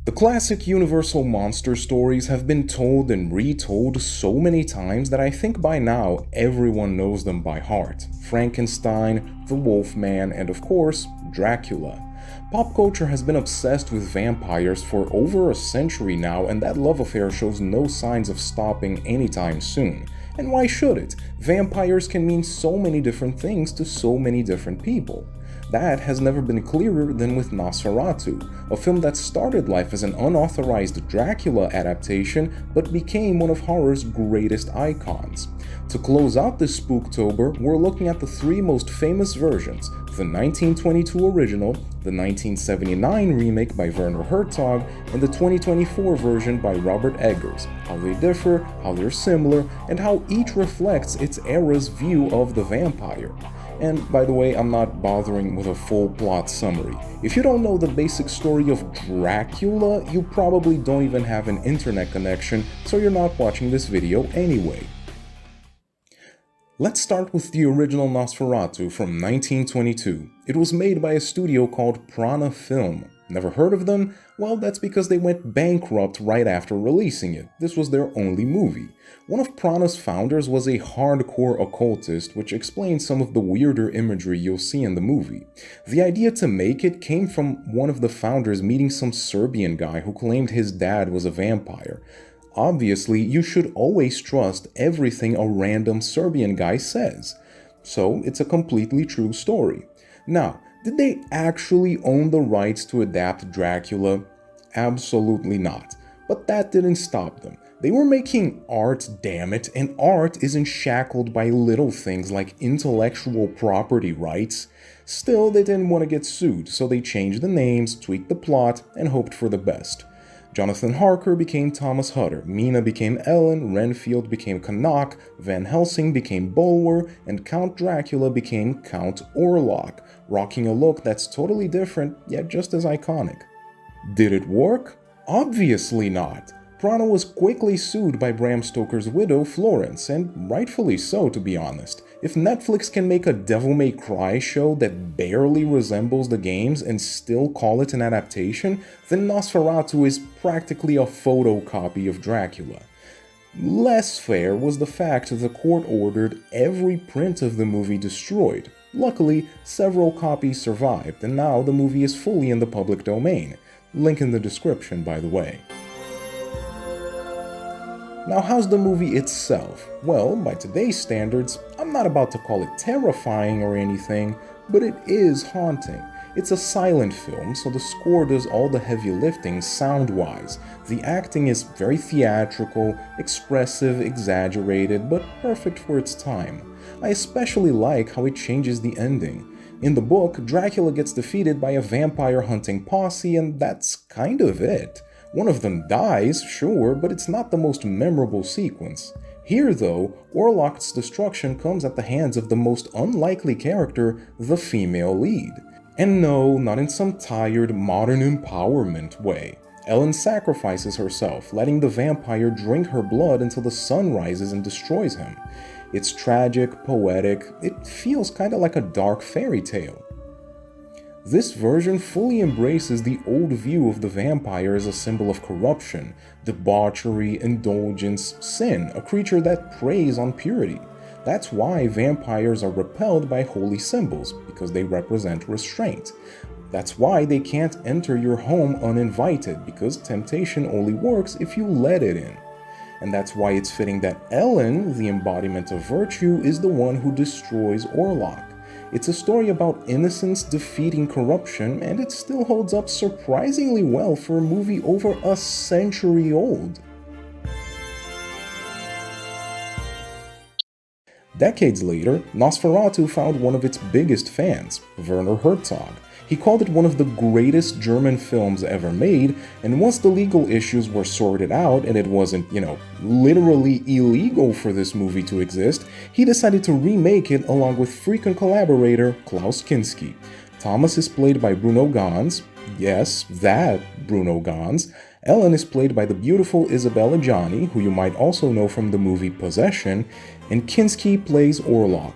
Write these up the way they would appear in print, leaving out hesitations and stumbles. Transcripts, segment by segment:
The classic Universal monster stories have been told and retold so many times that I think by now everyone knows them by heart. Frankenstein, the Wolfman, and of course, Dracula. Pop culture has been obsessed with vampires for over a century now, and that love affair shows no signs of stopping anytime soon. And why should it? Vampires can mean so many different things to so many different people. That has never been clearer than with Nosferatu, a film that started life as an unauthorized Dracula adaptation but became one of horror's greatest icons. To close out this Spooktober, we're looking at the three most famous versions: the 1922 original, the 1979 remake by Werner Herzog, and the 2024 version by Robert Eggers, how they differ, how they're similar, and how each reflects its era's view of the vampire. And by the way, I'm not bothering with a full plot summary. If you don't know the basic story of Dracula, you probably don't even have an internet connection, so you're not watching this video anyway. Let's start with the original Nosferatu from 1922. It was made by a studio called Prana Film. Never heard of them? Well, that's because they went bankrupt right after releasing it. This was their only movie. One of Prana's founders was a hardcore occultist, which explains some of the weirder imagery you'll see in the movie. The idea to make it came from one of the founders meeting some Serbian guy who claimed his dad was a vampire. Obviously, you should always trust everything a random Serbian guy says. So, it's a completely true story. Now, did they actually own the rights to adapt Dracula? Absolutely not. But that didn't stop them. They were making art, damn it, and art isn't shackled by little things like intellectual property rights. Still, they didn't want to get sued, so they changed the names, tweaked the plot, and hoped for the best. Jonathan Harker became Thomas Hutter, Mina became Ellen, Renfield became Canuck, Van Helsing became Bulwer, and Count Dracula became Count Orlok, rocking a look that's totally different, yet just as iconic. Did it work? Obviously not. Prana was quickly sued by Bram Stoker's widow, Florence, and rightfully so, to be honest. If Netflix can make a Devil May Cry show that barely resembles the games and still call it an adaptation, then Nosferatu is practically a photocopy of Dracula. Less fair was the fact the court ordered every print of the movie destroyed. Luckily, several copies survived, and now the movie is fully in the public domain. Link in the description, by the way. Now, how's the movie itself? Well, by today's standards, I'm not about to call it terrifying or anything, but it is haunting. It's a silent film, so the score does all the heavy lifting sound-wise. The acting is very theatrical, expressive, exaggerated, but perfect for its time. I especially like how it changes the ending. In the book, Dracula gets defeated by a vampire-hunting posse, and that's kind of it. One of them dies, sure, but it's not the most memorable sequence. Here, though, Orlok's destruction comes at the hands of the most unlikely character, the female lead. And no, not in some tired, modern empowerment way. Ellen sacrifices herself, letting the vampire drink her blood until the sun rises and destroys him. It's tragic, poetic, it feels kinda like a dark fairy tale. This version fully embraces the old view of the vampire as a symbol of corruption, debauchery, indulgence, sin, a creature that preys on purity. That's why vampires are repelled by holy symbols, because they represent restraint. That's why they can't enter your home uninvited, because temptation only works if you let it in. And that's why it's fitting that Ellen, the embodiment of virtue, is the one who destroys Orlok. It's a story about innocence defeating corruption, and it still holds up surprisingly well for a movie over a century old. Decades later, Nosferatu found one of its biggest fans, Werner Herzog. He called it one of the greatest German films ever made, and once the legal issues were sorted out and it wasn't, literally illegal for this movie to exist, he decided to remake it along with frequent collaborator Klaus Kinski. Thomas is played by Bruno Ganz, yes, that Bruno Ganz. Ellen is played by the beautiful Isabella Gianni, who you might also know from the movie Possession, and Kinski plays Orlok.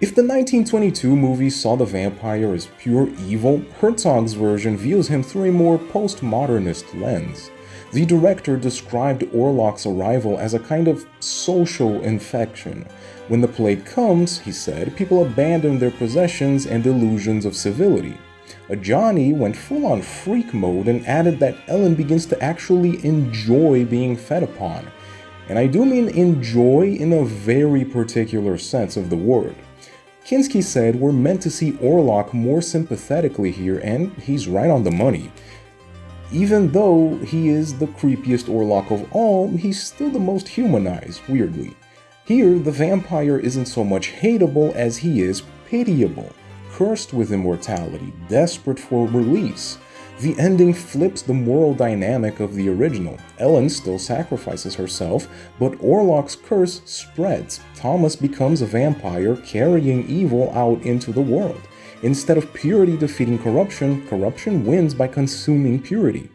If the 1922 movie saw the vampire as pure evil, Herzog's version views him through a more postmodernist lens. The director described Orlok's arrival as a kind of social infection. When the plague comes, he said, people abandon their possessions and illusions of civility. Johnny went full-on freak mode and added that Ellen begins to actually enjoy being fed upon. And I do mean enjoy in a very particular sense of the word. Kinski said we're meant to see Orlok more sympathetically here, and he's right on the money. Even though he is the creepiest Orlok of all, he's still the most humanized, weirdly. Here, the vampire isn't so much hateable as he is pitiable, cursed with immortality, desperate for release. The ending flips the moral dynamic of the original. Ellen still sacrifices herself, but Orlok's curse spreads. Thomas becomes a vampire, carrying evil out into the world. Instead of purity defeating corruption, corruption wins by consuming purity.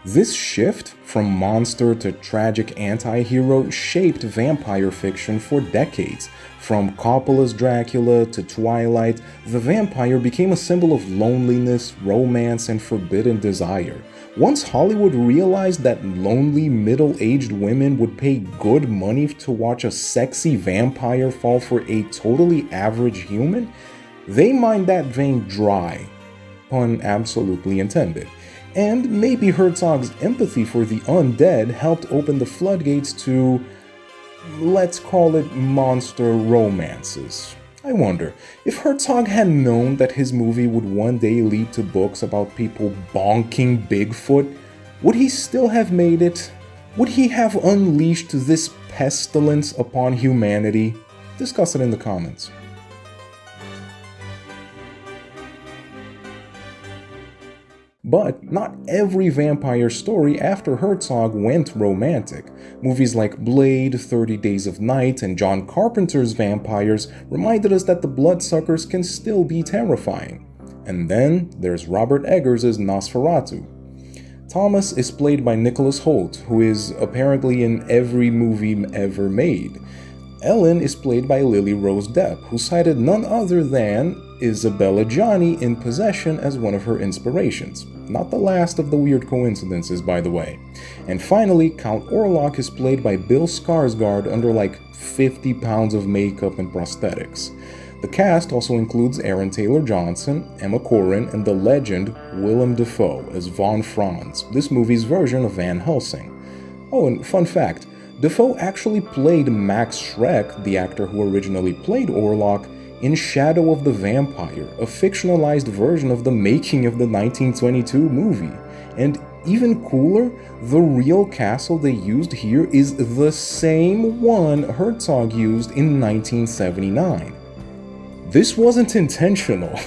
This shift from monster to tragic anti-hero shaped vampire fiction for decades. From Coppola's Dracula to Twilight, the vampire became a symbol of loneliness, romance, and forbidden desire. Once Hollywood realized that lonely, middle-aged women would pay good money to watch a sexy vampire fall for a totally average human, they mined that vein dry. Pun absolutely intended. And maybe Herzog's empathy for the undead helped open the floodgates to, let's call it, monster romances. I wonder, if Herzog had known that his movie would one day lead to books about people bonking Bigfoot, would he still have made it? Would he have unleashed this pestilence upon humanity? Discuss it in the comments. But not every vampire story after Herzog went romantic. Movies like Blade, 30 Days of Night, and John Carpenter's Vampires reminded us that the bloodsuckers can still be terrifying. And then there's Robert Eggers' Nosferatu. Thomas is played by Nicholas Hoult, who is apparently in every movie ever made. Ellen is played by Lily Rose Depp, who cited none other than Isabella Gianni in Possession as one of her inspirations. Not the last of the weird coincidences, by the way. And finally, Count Orlok is played by Bill Skarsgård under like 50 pounds of makeup and prosthetics. The cast also includes Aaron Taylor-Johnson, Emma Corrin, and the legend Willem Dafoe as Von Franz, this movie's version of Van Helsing. Oh, and fun fact, Dafoe actually played Max Schreck, the actor who originally played Orlok, in Shadow of the Vampire, a fictionalized version of the making of the 1922 movie. And even cooler, the real castle they used here is the same one Herzog used in 1979. This wasn't intentional.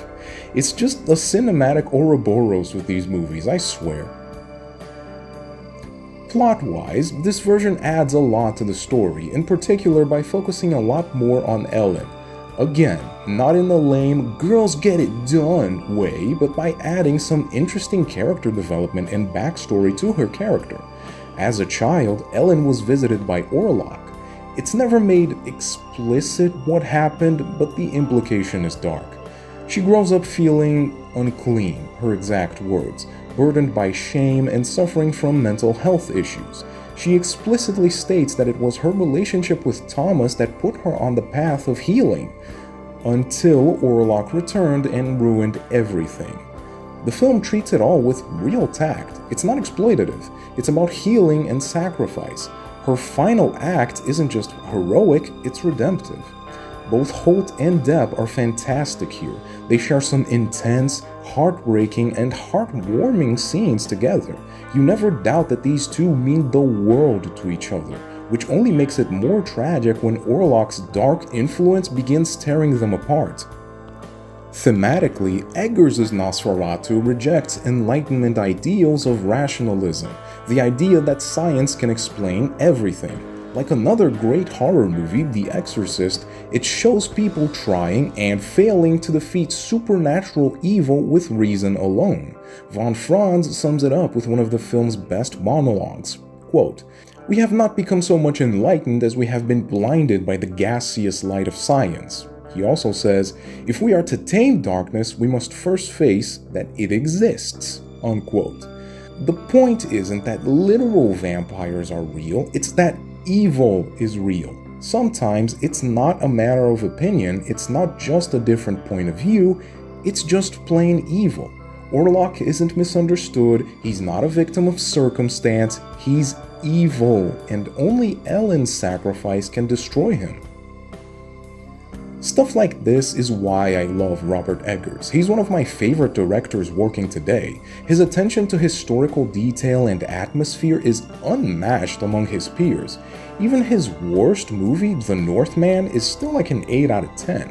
It's just a cinematic Ouroboros with these movies, I swear. Plot-wise, this version adds a lot to the story, in particular by focusing a lot more on Ellen. Again, not in the lame girls get it done way, but by adding some interesting character development and backstory to her character. As a child, Ellen was visited by Orlok. It's never made explicit what happened, but the implication is dark. She grows up feeling unclean, her exact words, burdened by shame and suffering from mental health issues. She explicitly states that it was her relationship with Thomas that put her on the path of healing, until Orlok returned and ruined everything. The film treats it all with real tact. It's not exploitative. It's about healing and sacrifice. Her final act isn't just heroic, it's redemptive. Both Holt and Depp are fantastic here. They share some intense, heartbreaking, and heartwarming scenes together. You never doubt that these two mean the world to each other, which only makes it more tragic when Orlok's dark influence begins tearing them apart. Thematically, Eggers' Nosferatu rejects Enlightenment ideals of rationalism, the idea that science can explain everything. Like another great horror movie, The Exorcist, it shows people trying and failing to defeat supernatural evil with reason alone. Von Franz sums it up with one of the film's best monologues. Quote, "We have not become so much enlightened as we have been blinded by the gaseous light of science." He also says, "If we are to tame darkness, we must first face that it exists," unquote. The point isn't that literal vampires are real, it's that evil is real. Sometimes it's not a matter of opinion, it's not just a different point of view, it's just plain evil. Orlok isn't misunderstood, he's not a victim of circumstance, he's evil, and only Ellen's sacrifice can destroy him. Stuff like this is why I love Robert Eggers. He's one of my favorite directors working today. His attention to historical detail and atmosphere is unmatched among his peers. Even his worst movie, The Northman, is still like an 8 out of 10.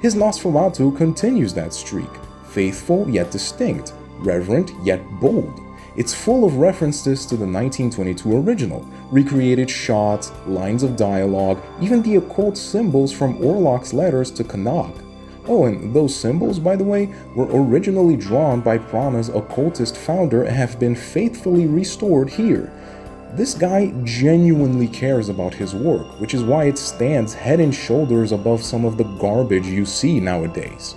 His Nosferatu continues that streak. Faithful yet distinct, reverent yet bold. It's full of references to the 1922 original, recreated shots, lines of dialogue, even the occult symbols from Orlok's letters to Connacht. Oh, and those symbols, by the way, were originally drawn by Prana's occultist founder and have been faithfully restored here. This guy genuinely cares about his work, which is why it stands head and shoulders above some of the garbage you see nowadays.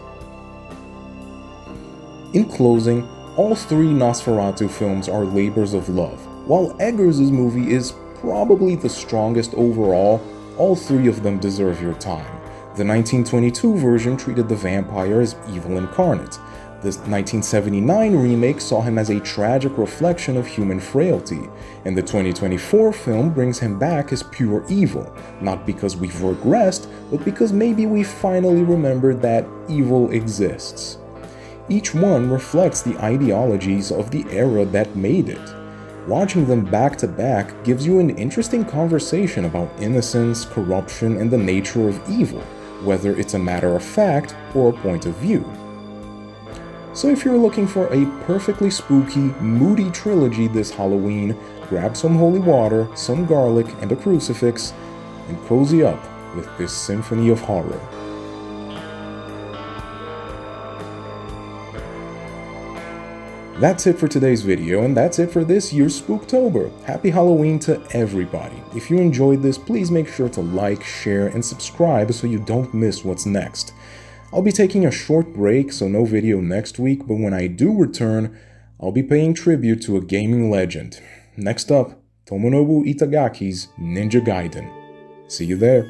In closing, all three Nosferatu films are labors of love. While Eggers' movie is probably the strongest overall, all three of them deserve your time. The 1922 version treated the vampire as evil incarnate. The 1979 remake saw him as a tragic reflection of human frailty, and the 2024 film brings him back as pure evil, not because we've regressed, but because maybe we finally remembered that evil exists. Each one reflects the ideologies of the era that made it. Watching them back to back gives you an interesting conversation about innocence, corruption, and the nature of evil, whether it's a matter of fact or a point of view. So if you're looking for a perfectly spooky, moody trilogy this Halloween, grab some holy water, some garlic, and a crucifix, and cozy up with this symphony of horror. That's it for today's video, and that's it for this year's Spooktober. Happy Halloween to everybody. If you enjoyed this, please make sure to like, share, and subscribe so you don't miss what's next. I'll be taking a short break, so no video next week, but when I do return, I'll be paying tribute to a gaming legend. Next up, Tomonobu Itagaki's Ninja Gaiden. See you there.